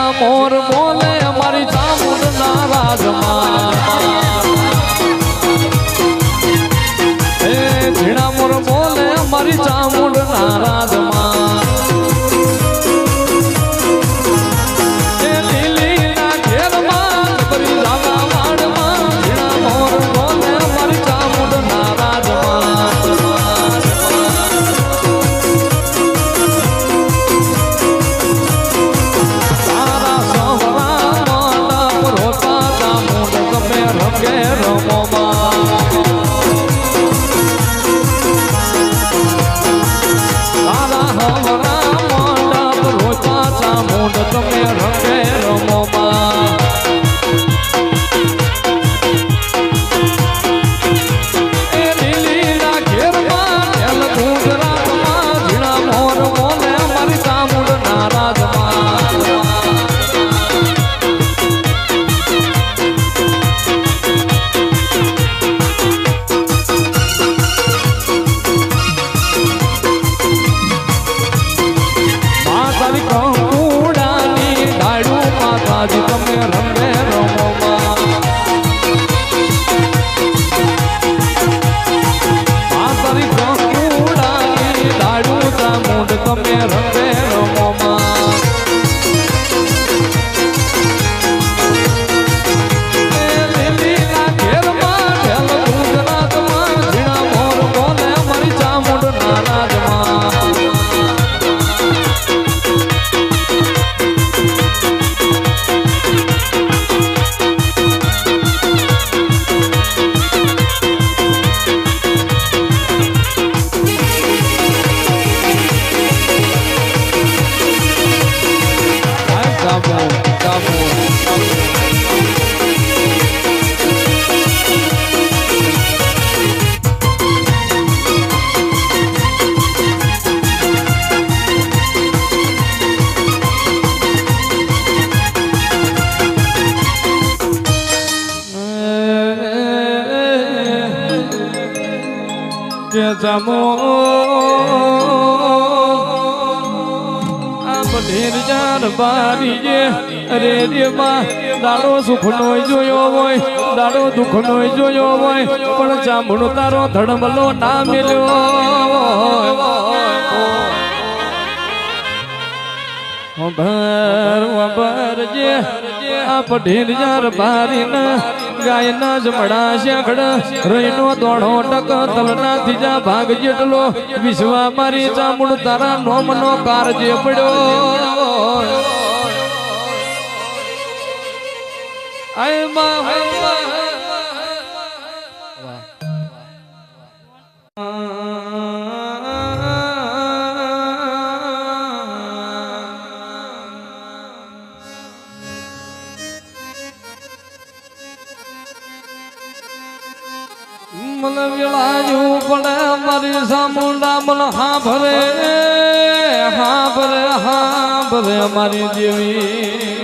ઝીણા મોર બોલે મારી ચામુંડના રાજમાં ઝીણા મોર બોલે મારી ચામુંડના રાજમાં લીલીના ઘેરમાં બરી લાલા વાડમાં ઝીણા મોર બોલે મારી ચામુંડના રાજમાં તારા સવરા મંડપ રોતા ચામુંડ તમે રંગે રમોમાં ચામુંડ તમે રંગે રમોમાં એ લીલીના ઘેરમાં ઢેલ ગુજરાતમાં ઝીણા મોર બોલે મારી ચામુંડના રાજમાં તમે રંગે રમોમાં તારી કંકુડાની દાડુ ચામુંડ તમે રંગે રમોમાં લીલીના ઘેરમાં ઢેલ ગુજરાતમાં ઝીણા મોર બોલે મારી ચામુંડના રાજમાં જમો ઢેર જાર બારી જે રેડિયોમાં દાડો સુખનો જોયો હોય દાડો દુઃખનો જોયો હોય પણ ચામુંડ તારો ધડમલો ના મેલ્યો ભર જે આ ઢેર જાર બારી ના ગાયના જમડા શેખડ રહીનો દોડો ટક તલના ત્રીજા ભાગ જેટલો વિશ્વા મારી ચામુંડ તારા નોમનો કારજે પડ્યો મન વેળાયું પડે મારી ચામુંડા મન હા ભરે મારી દેવી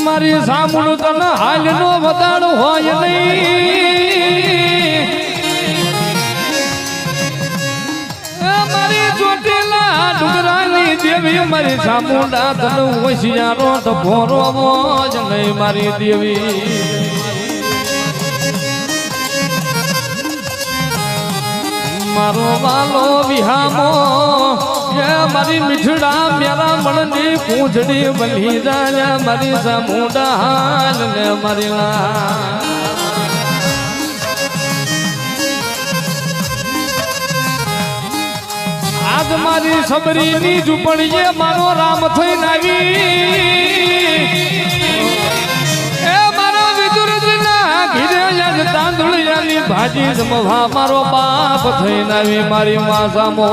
મારી ચામુંડ તને હાલ નો વધારો હોય નહીં મારી ચોટીલા ડુંગરાની દેવી મારી ચામુંડા તને હોશિયારો તો ભોરો મોજ નહીં મારી દેવી મારો વાલો વિહામો મારી મીઠડા મેરા મણની પૂંછડી બની જાય મારી ચામુંડા હાલ ને મારી આજ મારી સબરીની ઝૂંપડીએ મારો રામ થઈને આવી એ મારા વિદુરજના ઘીરે યાદ તાંદુળિયાની ભાજી જમવા મારો બાપ થઈને આવી મારી માં સામો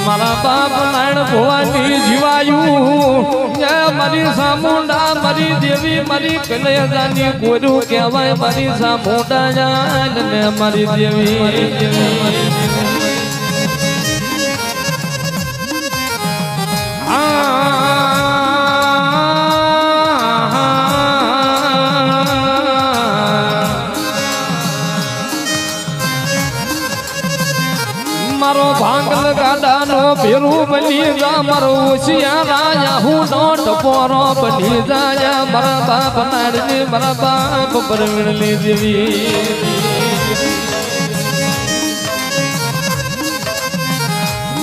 મારા બાપ નારાયણ ભવાની જીવાયું મારી ચામુંડા મારી દેવી મારી કનૈયાની કોરું કહેવાય મારી ચામુંડા જાન ને મારી દેવી મારો ભાંગલ ગાડાનો ભેરું બની જા મારો ઓશિયા રાજા હું નો ટપોરો બની જાય મારા બાપ નારજી મારા બાપ પરવીણની દેવી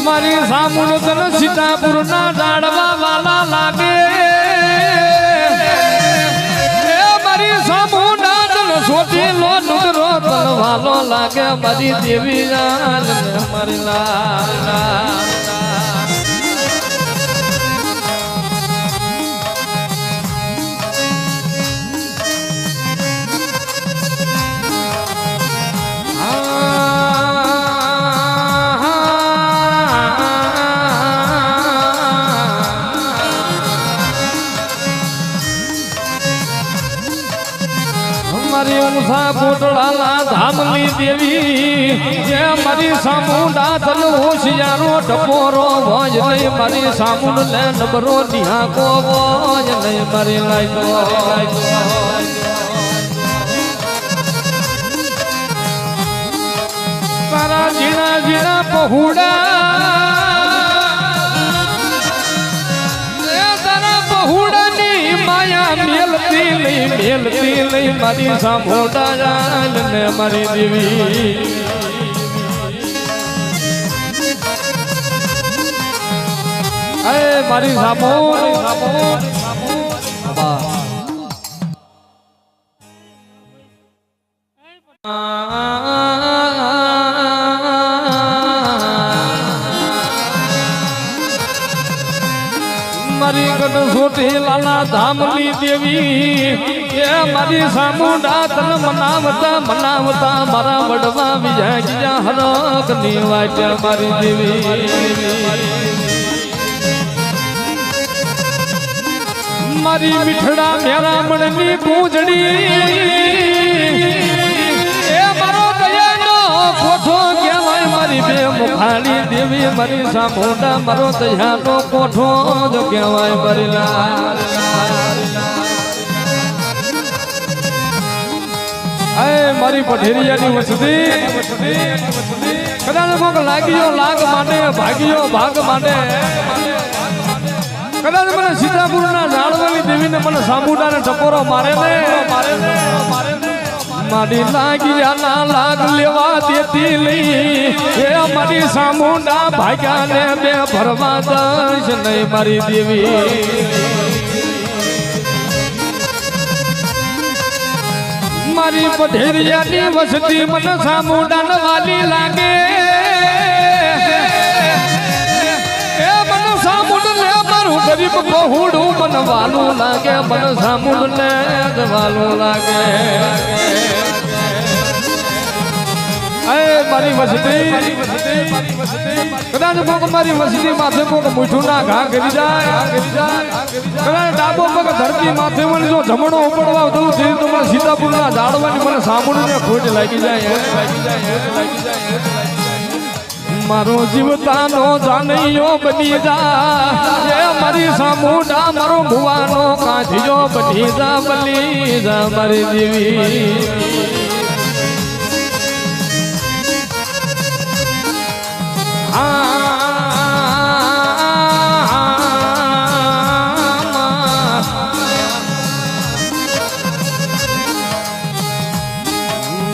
મારી સામુનો તન સીતાપુર ના ડાળવા વાલા લાગે મારી સામુના તન સોટીલો નુકરો તલવાલો લાગે મારી દેવી મારી લાલ કોટડાલા ધામની દેવી જે મારી સામુંડા તન હોશિયારો ટપોરો ભોજ નહીં મારી સામુંડ લે નબરો નિહાકો ભોજ નહીં મારી લાઈતો તારા ઝીણા ઝીણા પહોડા મેલતી લઈ મારી સામોટા જાલ ને મારી દેવી અરે મારી સામો મારી ગઢ સોટી લાલા ધામની દેવી એ મારી સામુંડા તન મનાવતા મારા વડવા બીજા બીજા હરક ની વાટ્યા મારી દેવી મારી મીઠડા મેરા મણની પૂંજડી એ મારો દયાનો કોઠો કહેવાય મારી બે મુખાડી દેવી મારી સામુંડા મારો દયાનો કોઠો જો કહેવાય મારી લાલ મારી પઠેરિયાની વસતી કદાચ કોક લાગ્યો લાગ માટે ભાગ્યો ભાગ માટે કદાચ મને સીતાપુરના જાળવાની દેવીને મને સામુંડાને ટકોરો મારે ને મારી લાગ્યા લાગ લેવા દેતી લઈ એ મારી સામુંડા ભાગ્યાને બે ભરવા દઈશ નહીં મારી દેવી મારી પઢેરિયાની વસતી મને સામુંડાને વાલી લાગે એ મને સામુંડ લે મારું ગરીબ બહુડું મને વાલું લાગે મને સામુંડ લે વાલું લાગે મારી વસતી કદાચ કોક મારી વસતી માથે કોક મૂઠું ના ઘા કરી જાય કદાચ ડાબો પગ ધરતી માથે મને જો જમણો ઉપડવા દઉં તે તો મને સીતાપુરના જાળવાની મને સાંભળીને ખોટ લાગી જાય મારો જીવતાનો જાનૈયો બની જા મારી સામુંડા મારો ભુવાનો કાંઠીયો બની જા બની જા મારી દેવી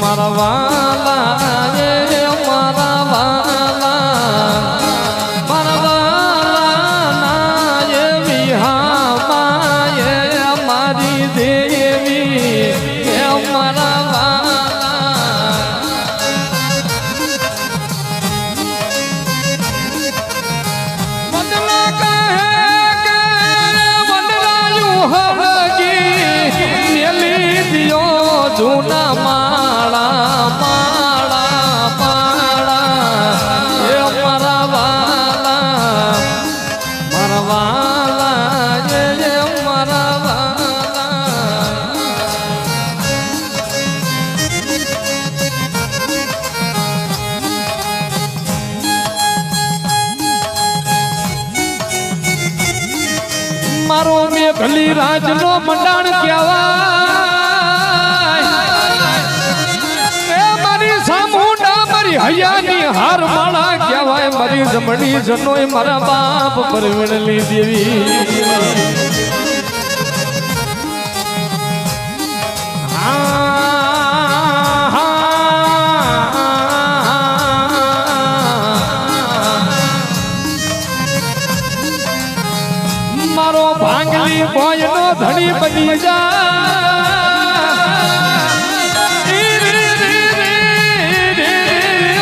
મારા વાલા મારા વાલા મારા વાલા ના વિહા મારી દેવી મારા વાલા બદલા કહે કે બદલાયું હરગી મેલી દિયો જૂના મારો મેઘલી રાજ નો મંડાણ કહેવાય મારી સામુંડા મારી હૈયાની હાર માળા કહેવાય મારી જમણી જનોય મારા બાપ પરવીણલી દેવી મારો ભાંગલી બોયનો ધણી બની જા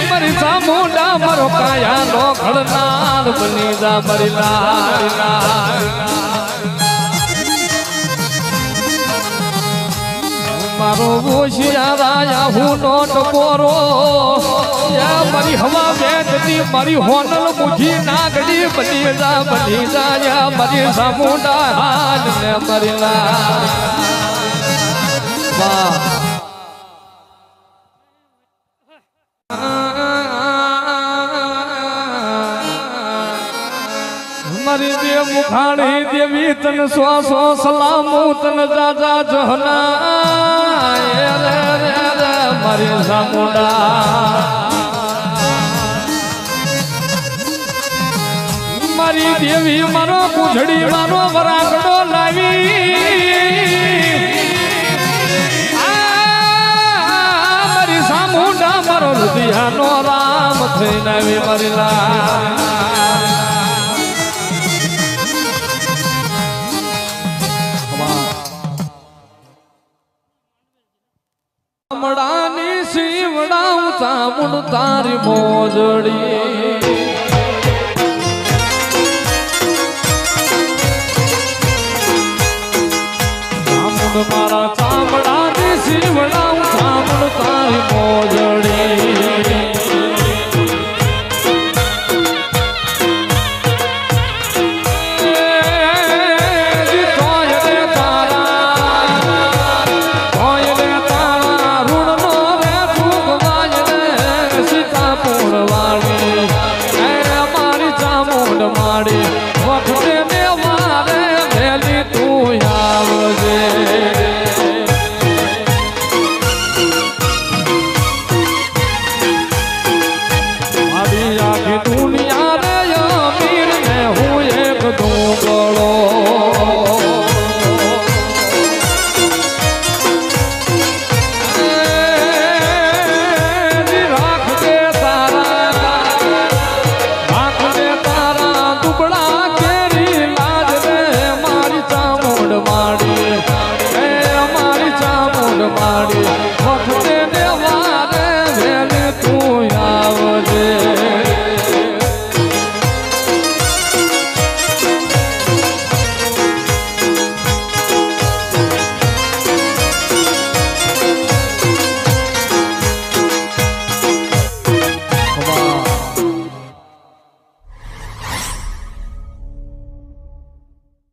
મારી સામુંડા મારો કાયા નો ઘડનાર બની જા મારી મારો હોશિયારા હું નો ટકોરો મારી હવા બેઠતી મારી હોનલ મુઠી નાગડી બની જા મારી સામુંડા હાલ ને મારી મારી દેવ મુખાણી દેવી તન શ્વાસો સલામુ તન જાજા જોહના મારી સામુંડા મારી દેવી મારો પૂંછડી મારો વરાગડો લાવી મારી સામુંડા મારો લુધિયાનો રામ થઈને આવી મારી મડાની શિવડા ચામુંડ તારી મોજડી મારા